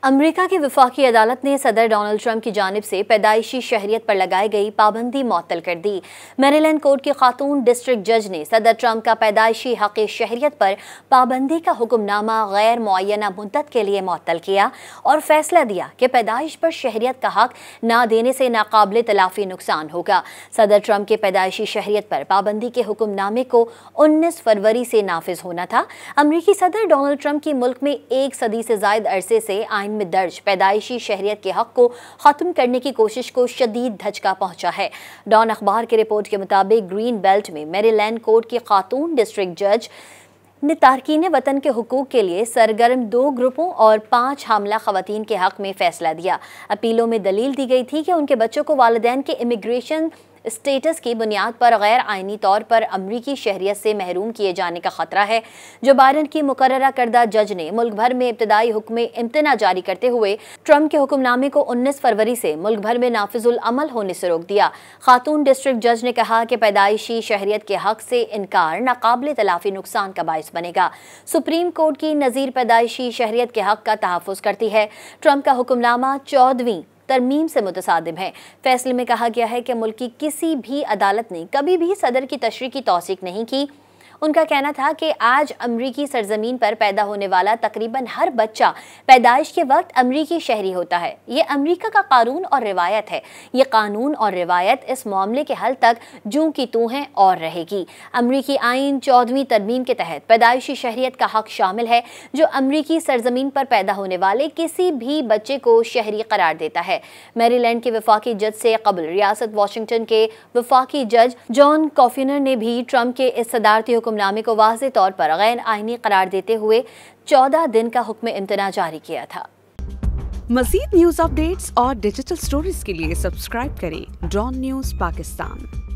America की वफाकी अदालत ने सदर डोनाल्ड ट्रंप की जानिब से पैदाइशी शहरियत पर लगाई गई पाबंदी मुअत्तल कर दी। मैरीलैंड कोर्ट की खातून डिस्ट्रिक्ट जज ने सदर ट्रंप का पैदाइशी हक़ शहरियत पर पाबंदी का हुक्मनामा गैर मुअय्यना मुद्दत के लिए मुअत्तल किया और फैसला दिया कि पैदाइश पर शहरियत का हक़ ना देने से नाकाबिल तलाफ़ी नुकसान होगा। सदर ट्रंप के पैदाइशी शहरियत पर पाबंदी के हुक्मनामे को 19 फरवरी से नाफिज होना था। अमरीकी सदर डोनाल्ड ट्रंप की मुल्क में एक सदी से ज़ायद अरसे से आइन में दर्ज पैदाइशी शहरियत के हक को खत्म करने की कोशिश को शदीद धचका पहुंचा है। डॉन अखबार की रिपोर्ट के मुताबिक ग्रीन बेल्ट में मैरीलैंड कोर्ट की खातून डिस्ट्रिक्ट जज ने तारकीन वतन के हुकूक के लिए सरगर्म 2 ग्रुपों और 5 हामला खवातीन के हक में फैसला दिया। अपीलों में दलील दी गई थी कि उनके बच्चों को वालिदैन के इमिग्रेशन स्टेटस की बुनियाद पर गैर आइनी तौर पर अमरीकी शहरियत से महरूम किए जाने का खतरा है। जो बाइडन की मुकर्ररा करदा जज ने मुल्क भर में इब्तदाई हुक्म इम्तना जारी करते हुए ट्रंप के हुक्मनामे को 19 फरवरी से मुल्क भर में नाफिजुल अमल होने से रोक दिया। खातून डिस्ट्रिक्ट जज ने कहा कि पैदाइशी शहरियत के हक से इनकार नाकाबिल तलाफी नुकसान का बायस बनेगा। सुप्रीम कोर्ट की नज़ीर पैदाइशी शहरियत के हक का तहफ़्फ़ुज़ करती है। ट्रंप का हुक्मनामा 14वीं तरमीम से मुतसादिम है। फैसले में कहा गया है कि मुल्क की किसी भी अदालत ने कभी भी सदर की तशरीह की तौसीक नहीं की। उनका कहना था कि आज अमरीकी सरजमीन पर पैदा होने वाला तकरीबन हर बच्चा पैदाइश के वक्त अमरीकी शहरी होता है। ये अमरीका का कानून और रिवायत है। ये कानून और रिवायत इस मामले के हल तक जूं की तूं है और रहेगी। अमरीकी आइन 14वीं तरमीम के तहत पैदाइशी शहरियत का हक शामिल है, जो अमरीकी सरजमीन पर पैदा होने वाले किसी भी बच्चे को शहरी करार देता है। मैरीलैंड के वफाकी जज से कबल रियासत वाशिंगटन के वफाकी जज जॉन कॉफिनर ने भी ट्रंप के इस सदारती हुक्मनामे को वाज़ेह तौर पर गैर आइनी करार देते हुए 14 दिन का हुक्म इम्तना जारी किया था। मज़ीद न्यूज़ अपडेट्स और डिजिटल स्टोरीज के लिए सब्सक्राइब करें डॉन न्यूज़ पाकिस्तान।